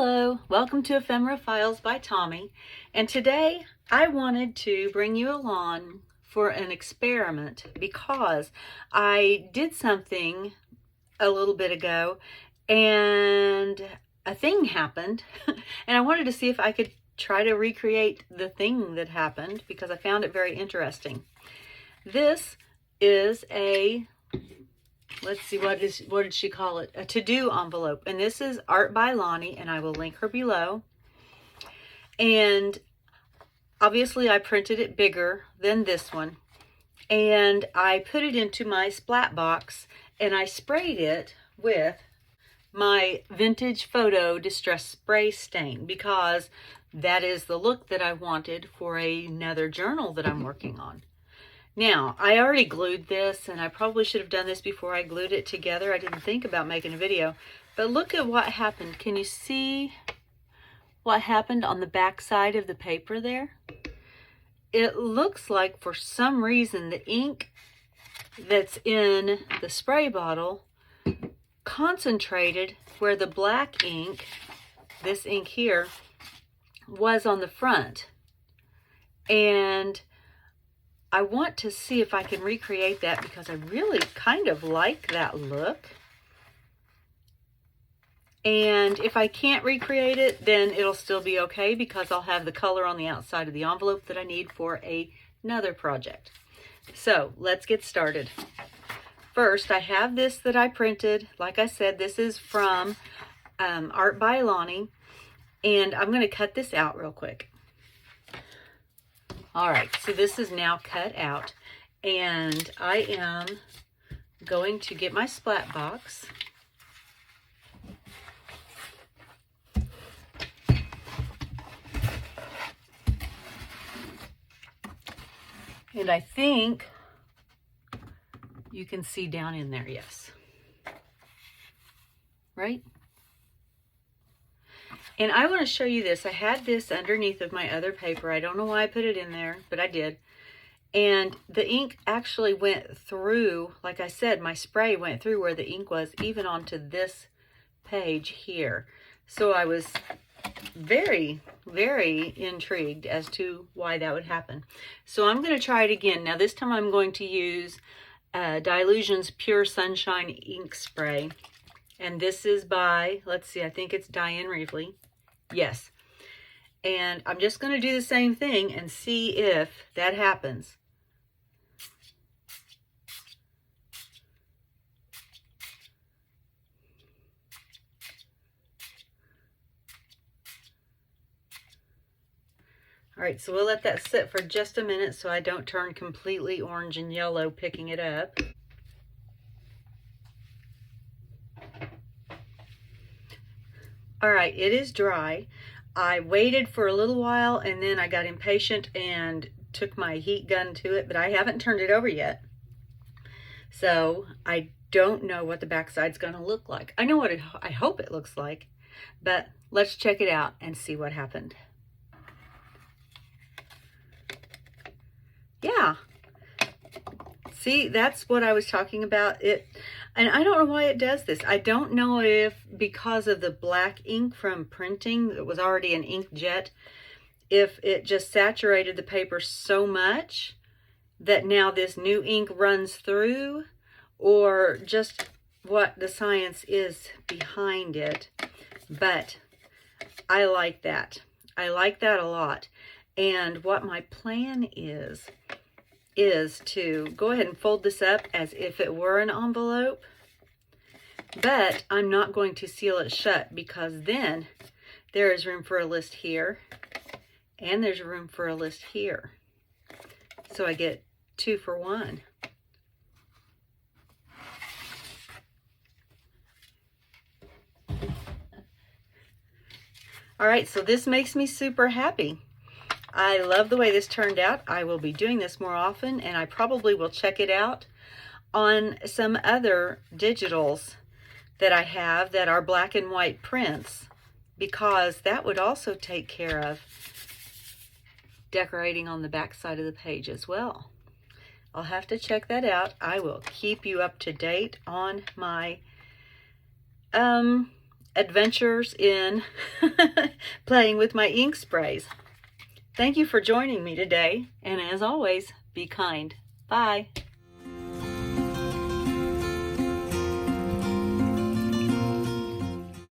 Hello, welcome to Ephemera Files by Tommy, and today I wanted to bring you along for an experiment because I did something a little bit ago and a thing happened and I wanted to see if I could try to recreate the thing that happened because I found it very interesting. This is a, let's see, what did she call it? A to-do envelope. And this is art by Lonny, and I will link her below. And obviously I printed it bigger than this one. And I put it into my splat box and I sprayed it with my vintage photo distress spray stain because that is the look that I wanted for another journal that I'm working on. Now, I already glued this, and I probably should have done this before I glued it together. I didn't think about making a video, but look at what happened. Can you see what happened on the back side of the paper there? It looks like for some reason the ink that's in the spray bottle concentrated where the black ink, this ink here, was on the front. And I want to see if I can recreate that because I really kind of like that look. And if I can't recreate it, then it'll still be okay because I'll have the color on the outside of the envelope that I need for another project. So let's get started. First, I have this that I printed. Like I said, this is from Art by Lonny, and I'm going to cut this out real quick. All right, so this is now cut out, and I am going to get my splat box. And I think you can see down in there, yes. Right? And I want to show you this. I had this underneath of my other paper. I don't know why I put it in there, but I did. And the ink actually went through, like I said, my spray went through where the ink was, even onto this page here. So I was very, very intrigued as to why that would happen. So I'm going to try it again. Now this time I'm going to use Dylusion's Pure Sunshine ink spray. And this is by, let's see, I think it's Diane Reevely. Yes. And I'm just going to do the same thing and see if that happens. All right, so we'll let that sit for just a minute so I don't turn completely orange and yellow picking it up. All right, it is dry. I waited for a little while and then I got impatient and took my heat gun to it, but I haven't turned it over yet. So I don't know what the backside's gonna look like. I know what I hope it looks like, but let's check it out and see what happened. Yeah. See, that's what I was talking about. And I don't know why it does this. I don't know if because of the black ink from printing, it was already an ink jet, if it just saturated the paper so much that now this new ink runs through, or just what the science is behind it. But I like that. I like that a lot. And what my plan is to go ahead and fold this up as if it were an envelope, but I'm not going to seal it shut because then there is room for a list here and there's room for a list here. So I get 2 for 1. All right, so this makes me super happy. I love the way this turned out. I will be doing this more often, and I probably will check it out on some other digitals that I have that are black and white prints, because that would also take care of decorating on the back side of the page as well. I'll have to check that out. I will keep you up to date on my adventures in playing with my ink sprays. Thank you for joining me today, and as always, be kind. Bye.